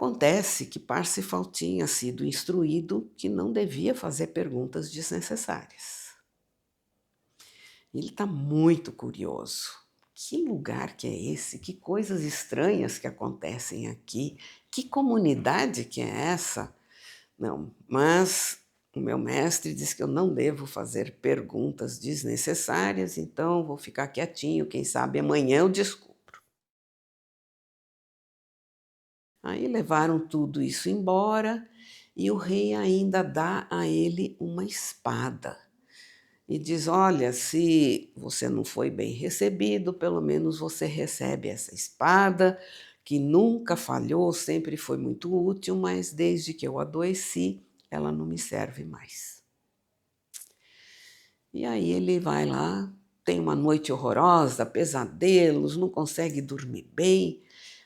Acontece que Parsifal tinha sido instruído que não devia fazer perguntas desnecessárias. Ele está muito curioso. Que lugar que é esse? Que coisas estranhas que acontecem aqui? Que comunidade que é essa? Não, mas o meu mestre diz que eu não devo fazer perguntas desnecessárias, então vou ficar quietinho, quem sabe amanhã eu descubro. Aí levaram tudo isso embora e o rei ainda dá a ele uma espada. E diz: olha, se você não foi bem recebido, pelo menos você recebe essa espada, que nunca falhou, sempre foi muito útil, mas desde que eu adoeci, ela não me serve mais. E aí ele vai lá, tem uma noite horrorosa, pesadelos, não consegue dormir bem,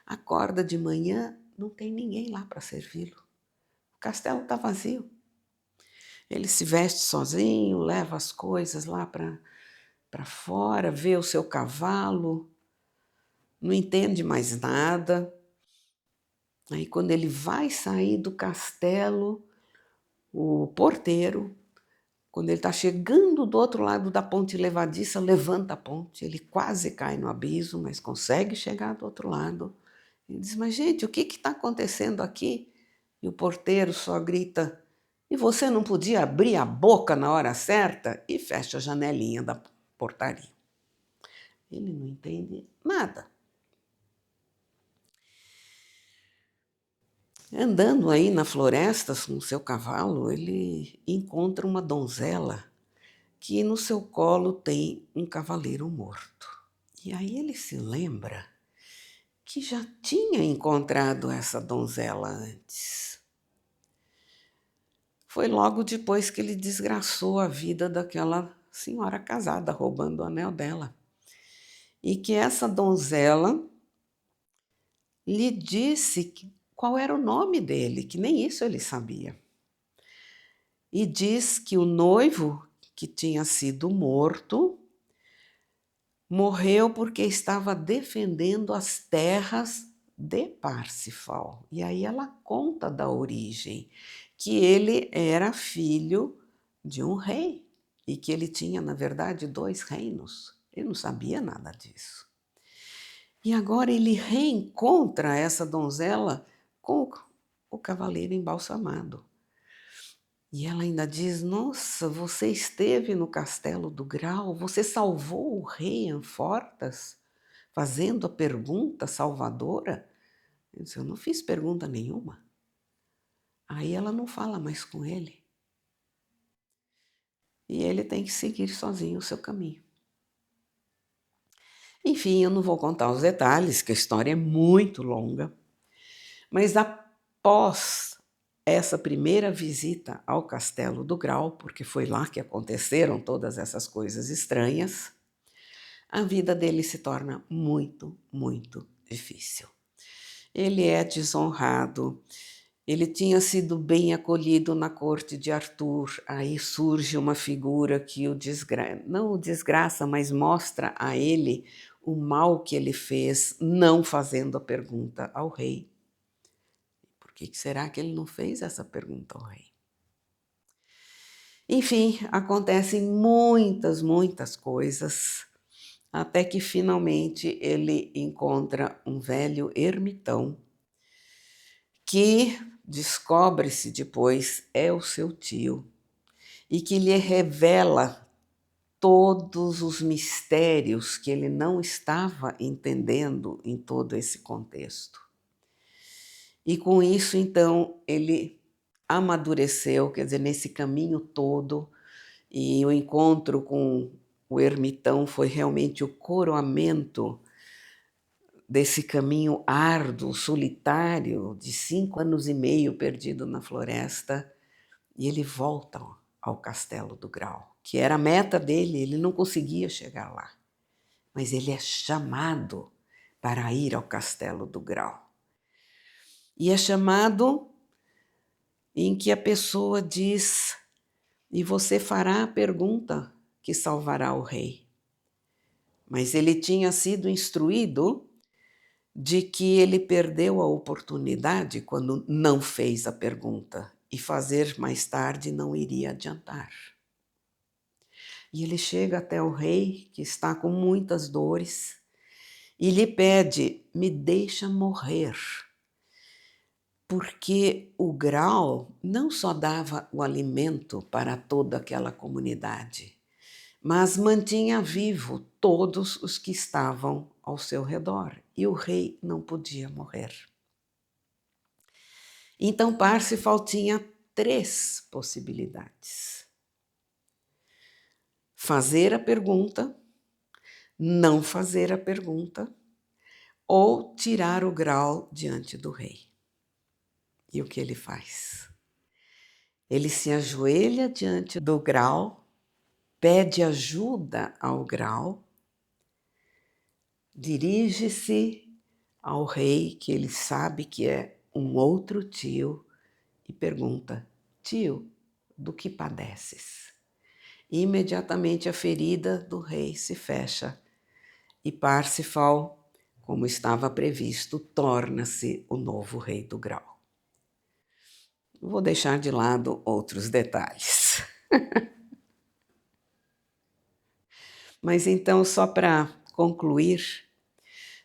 acorda de manhã, não tem ninguém lá para servi-lo. O castelo está vazio. Ele se veste sozinho, leva as coisas lá para fora, vê o seu cavalo, não entende mais nada. Aí quando ele vai sair do castelo, o porteiro, quando ele está chegando do outro lado da ponte levadiça, levanta a ponte. Ele quase cai no abismo, mas consegue chegar do outro lado. Ele diz: mas gente, o que está acontecendo aqui? E o porteiro só grita: e você não podia abrir a boca na hora certa? E fecha a janelinha da portaria. Ele não entende nada. Andando aí na floresta com o seu cavalo, ele encontra uma donzela que no seu colo tem um cavaleiro morto. E aí ele se lembra que já tinha encontrado essa donzela antes. Foi logo depois que ele desgraçou a vida daquela senhora casada, roubando o anel dela. E que essa donzela lhe disse qual era o nome dele, que nem isso ele sabia. E diz que o noivo, que tinha sido morto, morreu porque estava defendendo as terras de Parsifal. E aí ela conta da origem, que ele era filho de um rei e que ele tinha, na verdade, 2 reinos. Ele não sabia nada disso. E agora ele reencontra essa donzela com o cavaleiro embalsamado. E ela ainda diz: nossa, você esteve no castelo do Grau, você salvou o rei Anfortas, fazendo a pergunta salvadora? Eu disse: eu não fiz pergunta nenhuma. Aí ela não fala mais com ele. E ele tem que seguir sozinho o seu caminho. Enfim, eu não vou contar os detalhes, que a história é muito longa. Mas após essa primeira visita ao Castelo do Grau, porque foi lá que aconteceram todas essas coisas estranhas, a vida dele se torna muito, muito difícil. Ele é desonrado, ele tinha sido bem acolhido na corte de Arthur, aí surge uma figura que não o desgraça, mas mostra a ele o mal que ele fez, não fazendo a pergunta ao rei. Por que será que ele não fez essa pergunta ao rei? Enfim, acontecem muitas, muitas coisas, até que finalmente ele encontra um velho ermitão, que descobre-se depois é o seu tio, e que lhe revela todos os mistérios que ele não estava entendendo em todo esse contexto. E com isso, então, ele amadureceu, quer dizer, nesse caminho todo, e o encontro com o ermitão foi realmente o coroamento desse caminho árduo, solitário, de 5 anos e meio perdido na floresta, e ele volta ao Castelo do Grau, que era a meta dele, ele não conseguia chegar lá, mas ele é chamado para ir ao Castelo do Grau. E é chamado em que a pessoa diz: e você fará a pergunta que salvará o rei. Mas ele tinha sido instruído de que ele perdeu a oportunidade quando não fez a pergunta, e fazer mais tarde não iria adiantar. E ele chega até o rei, que está com muitas dores, e lhe pede: me deixa morrer. Porque o grau não só dava o alimento para toda aquela comunidade, mas mantinha vivo todos os que estavam ao seu redor, e o rei não podia morrer. Então Parsifal tinha 3 possibilidades: fazer a pergunta, não fazer a pergunta, ou tirar o grau diante do rei. E o que ele faz? Ele se ajoelha diante do grau, pede ajuda ao grau, dirige-se ao rei, que ele sabe que é um outro tio, e pergunta: tio, do que padeces? E imediatamente a ferida do rei se fecha e Parsifal, como estava previsto, torna-se o novo rei do grau. Vou deixar de lado outros detalhes. Mas então, só para concluir,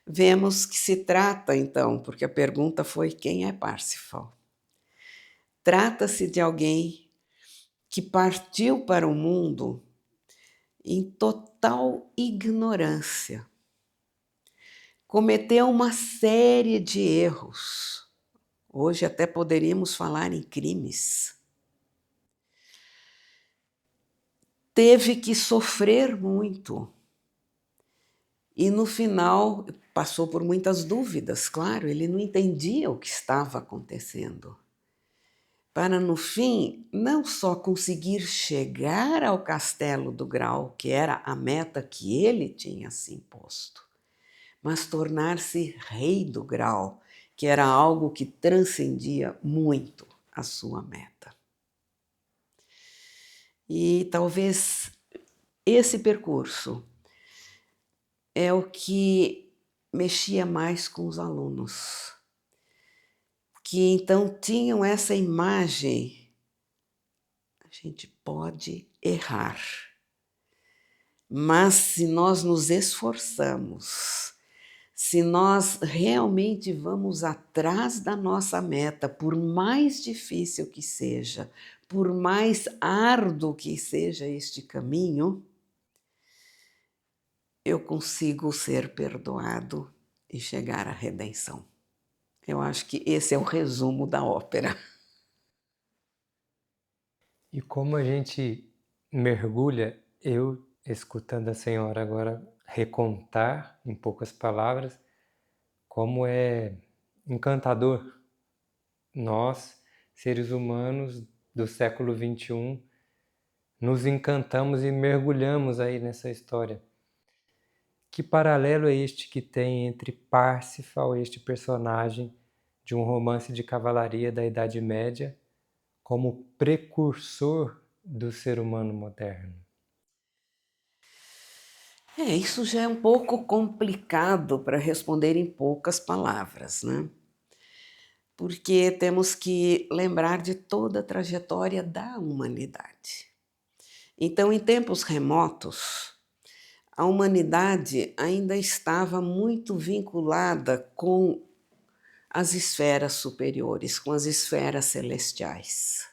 vemos que se trata então, porque a pergunta foi: quem é Parsifal? Trata-se de alguém que partiu para o mundo em total ignorância. Cometeu uma série de erros. Hoje até poderíamos falar em crimes. Teve que sofrer muito. E no final passou por muitas dúvidas, claro, ele não entendia o que estava acontecendo. Para no fim, não só conseguir chegar ao Castelo do Grau, que era a meta que ele tinha se imposto, mas tornar-se rei do Grau, que era algo que transcendia muito a sua meta. E talvez esse percurso é o que mexia mais com os alunos, que então tinham essa imagem: a gente pode errar, mas se nós nos esforçamos, se nós realmente vamos atrás da nossa meta, por mais difícil que seja, por mais árduo que seja este caminho, eu consigo ser perdoado e chegar à redenção. Eu acho que esse é o resumo da ópera. E como a gente mergulha, eu escutando a senhora agora recontar, em poucas palavras, como é encantador nós, seres humanos do século XXI, nos encantamos e mergulhamos aí nessa história. Que paralelo é este que tem entre Parsifal, este personagem de um romance de cavalaria da Idade Média, como precursor do ser humano moderno? Isso já é um pouco complicado para responder em poucas palavras, né? Porque temos que lembrar de toda a trajetória da humanidade. Então, em tempos remotos, a humanidade ainda estava muito vinculada com as esferas superiores, com as esferas celestiais,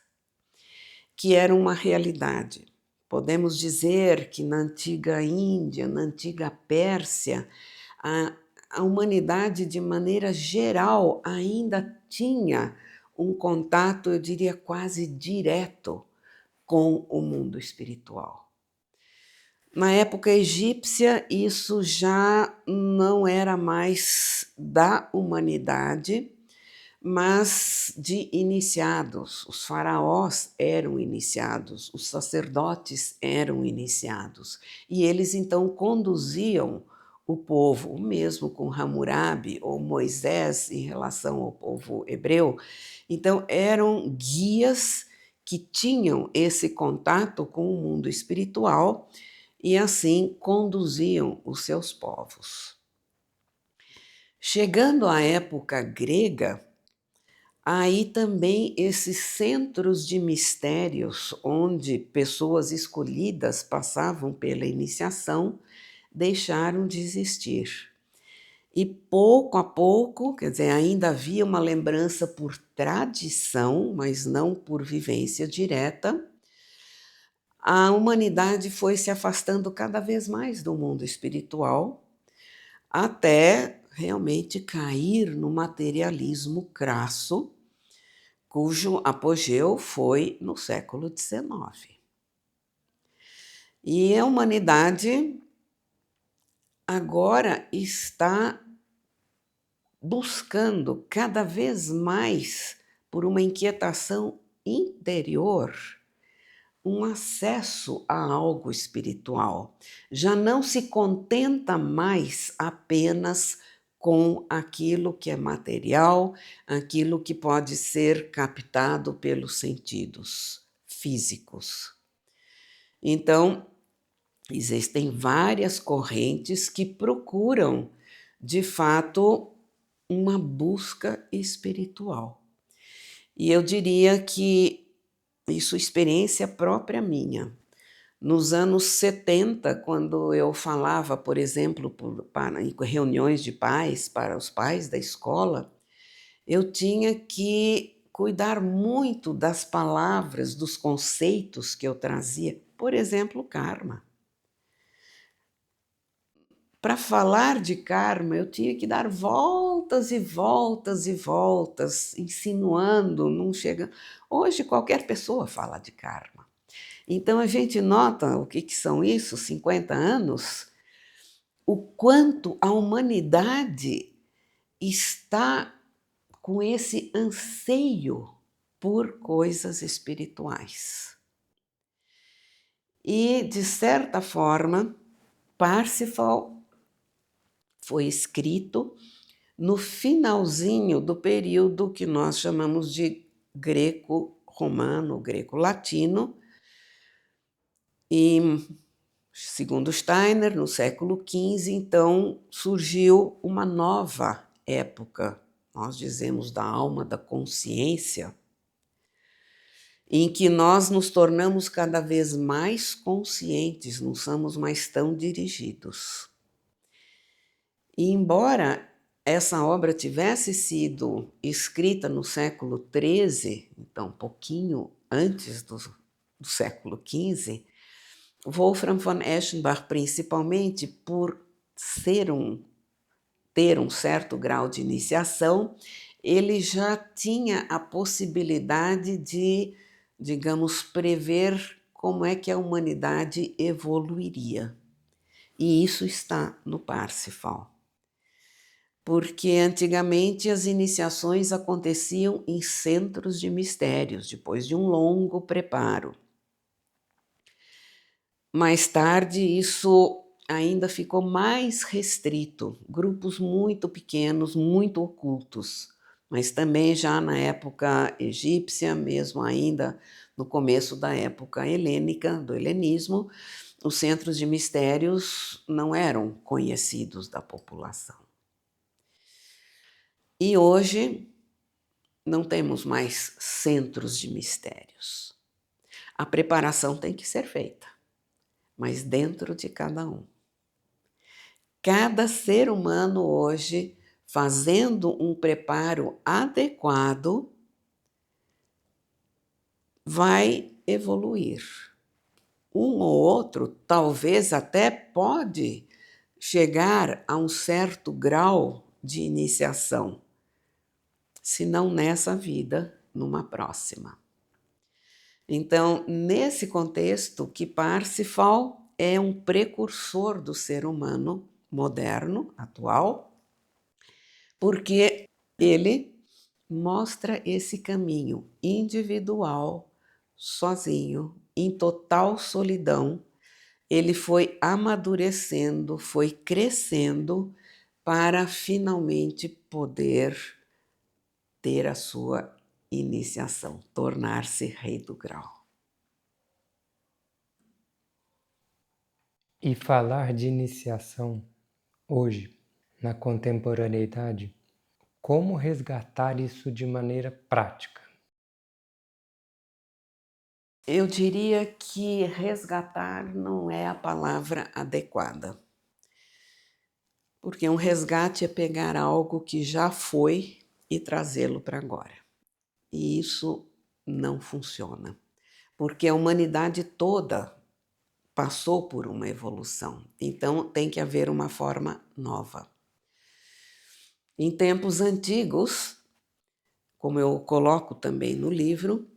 que eram uma realidade. Podemos dizer que na antiga Índia, na antiga Pérsia, a, a humanidade, de maneira geral, ainda tinha um contato, eu diria, quase direto com o mundo espiritual. Na época egípcia, isso já não era mais da humanidade, mas de iniciados. Os faraós eram iniciados, os sacerdotes eram iniciados, e eles então conduziam o povo, mesmo com Hammurabi ou Moisés em relação ao povo hebreu. Então eram guias que tinham esse contato com o mundo espiritual e assim conduziam os seus povos. Chegando à época grega, aí também esses centros de mistérios, onde pessoas escolhidas passavam pela iniciação, deixaram de existir. E pouco a pouco, quer dizer, ainda havia uma lembrança por tradição, mas não por vivência direta, a humanidade foi se afastando cada vez mais do mundo espiritual, até realmente cair no materialismo crasso, cujo apogeu foi no século XIX. E a humanidade agora está buscando cada vez mais, por uma inquietação interior, um acesso a algo espiritual. Já não se contenta mais apenas com aquilo que é material, aquilo que pode ser captado pelos sentidos físicos. Então, existem várias correntes que procuram, de fato, uma busca espiritual. E eu diria que isso é experiência própria minha. Nos anos 70, quando eu falava, por exemplo, em reuniões de pais, para os pais da escola, eu tinha que cuidar muito das palavras, dos conceitos que eu trazia. Por exemplo, karma. Para falar de karma, eu tinha que dar voltas e voltas e voltas, insinuando, não chega. Hoje qualquer pessoa fala de karma. Então a gente nota o que são isso, 50 anos, o quanto a humanidade está com esse anseio por coisas espirituais. E, de certa forma, Parsifal foi escrito no finalzinho do período que nós chamamos de greco-romano, greco-latino, e, segundo Steiner, no século XV, então, surgiu uma nova época, nós dizemos da alma, da consciência, em que nós nos tornamos cada vez mais conscientes, não somos mais tão dirigidos. E embora essa obra tivesse sido escrita no século XIII, então um pouquinho antes do século XV, Wolfram von Eschenbach, principalmente por ter um certo grau de iniciação, ele já tinha a possibilidade de, digamos, prever como é que a humanidade evoluiria. E isso está no Parsifal. Porque antigamente as iniciações aconteciam em centros de mistérios, depois de um longo preparo. Mais tarde, isso ainda ficou mais restrito, grupos muito pequenos, muito ocultos, mas também já na época egípcia, mesmo ainda no começo da época helênica, do helenismo, os centros de mistérios não eram conhecidos da população. E hoje não temos mais centros de mistérios. A preparação tem que ser feita, mas dentro de cada um. Cada ser humano hoje, fazendo um preparo adequado, vai evoluir. Um ou outro talvez até pode chegar a um certo grau de iniciação, se não nessa vida, numa próxima. Então, nesse contexto, que Parsifal é um precursor do ser humano moderno, atual, porque ele mostra esse caminho individual, sozinho, em total solidão. Ele foi amadurecendo, foi crescendo para finalmente poder ter a sua iniciação, tornar-se rei do grau. E falar de iniciação hoje, na contemporaneidade, como resgatar isso de maneira prática? Eu diria que resgatar não é a palavra adequada, porque um resgate é pegar algo que já foi e trazê-lo para agora. E isso não funciona, porque a humanidade toda passou por uma evolução, então tem que haver uma forma nova. Em tempos antigos, como eu coloco também no livro,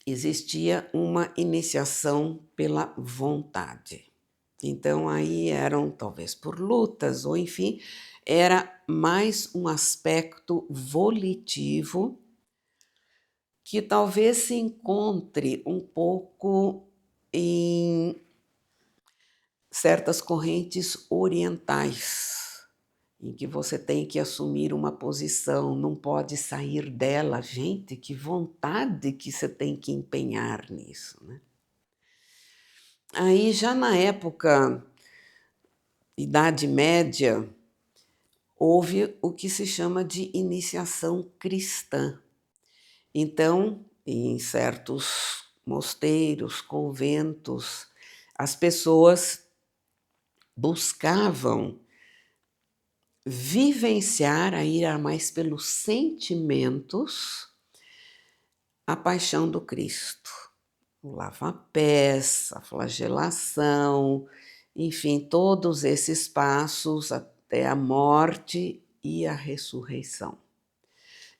existia uma iniciação pela vontade. Então aí eram talvez por lutas ou enfim, era mais um aspecto volitivo que talvez se encontre um pouco em certas correntes orientais, em que você tem que assumir uma posição, não pode sair dela. Gente, que vontade que você tem que empenhar nisso, né? Aí já na época Idade Média, houve o que se chama de iniciação cristã. Então, em certos mosteiros, conventos, as pessoas buscavam vivenciar, a ir mais pelos sentimentos, a paixão do Cristo. O lava-pés, a flagelação, enfim, todos esses passos até a morte e a ressurreição.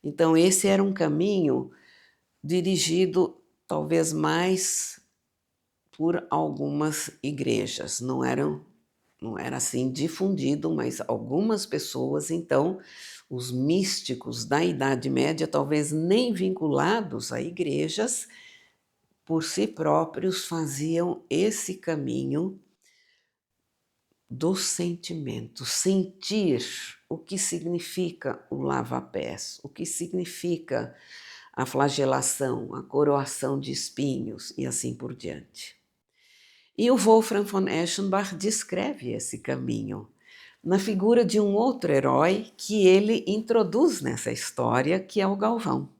Então, esse era um caminho dirigido talvez mais por algumas igrejas, não era assim difundido, mas algumas pessoas, então, os místicos da Idade Média, talvez nem vinculados a igrejas, por si próprios faziam esse caminho do sentimento, sentir o que significa o lava-pés, o que significa a flagelação, a coroação de espinhos e assim por diante. E o Wolfram von Eschenbach descreve esse caminho na figura de um outro herói que ele introduz nessa história, que é o Galvão.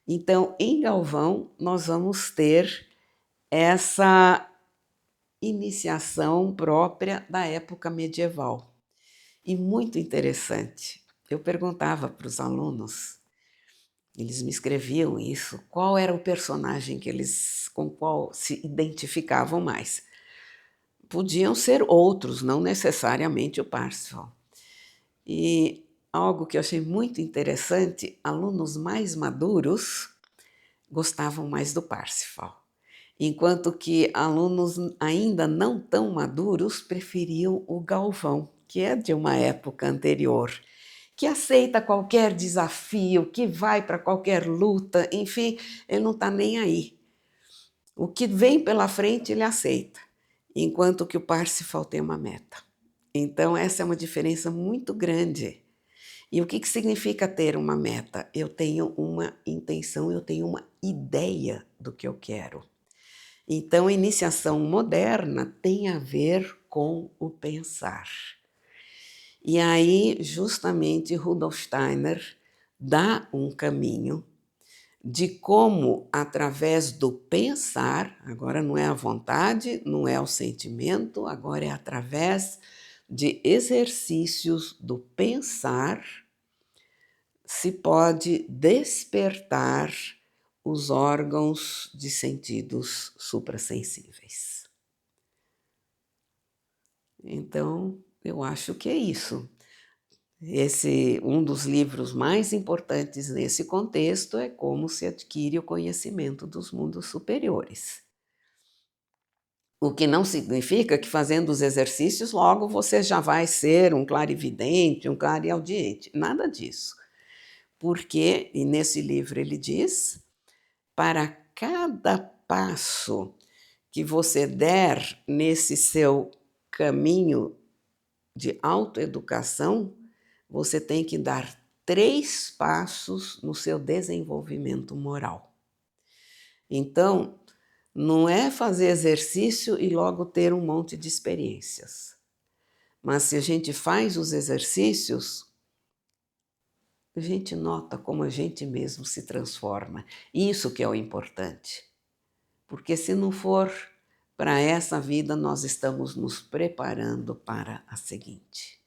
Então, em Galvão, nós vamos ter essa iniciação própria da época medieval. E muito interessante. Eu perguntava para os alunos, eles me escreviam isso, qual era o personagem com qual se identificavam mais. Podiam ser outros, não necessariamente o Parsifal. E algo que eu achei muito interessante, alunos mais maduros gostavam mais do Parsifal, enquanto que alunos ainda não tão maduros preferiam o Galvão, que é de uma época anterior, que aceita qualquer desafio, que vai para qualquer luta, enfim, ele não está nem aí. O que vem pela frente ele aceita, enquanto que o Parsifal tem uma meta. Então essa é uma diferença muito grande. E o que significa ter uma meta? Eu tenho uma intenção, eu tenho uma ideia do que eu quero. Então, a iniciação moderna tem a ver com o pensar. E aí, justamente, Rudolf Steiner dá um caminho de como, através do pensar, agora não é a vontade, não é o sentimento, agora é através de exercícios do pensar, se pode despertar os órgãos de sentidos suprassensíveis. Então, eu acho que é isso. Um dos livros mais importantes nesse contexto é Como se adquire o conhecimento dos mundos superiores. O que não significa que fazendo os exercícios logo você já vai ser um clarividente, um clareaudiente. Nada disso. Porque, e nesse livro ele diz, para cada passo que você der nesse seu caminho de autoeducação, você tem que dar 3 passos no seu desenvolvimento moral. Então, não é fazer exercício e logo ter um monte de experiências, Mas se a gente faz os exercícios, a gente nota como a gente mesmo se transforma. Isso que é o importante. Porque se não for para essa vida, nós estamos nos preparando para a seguinte.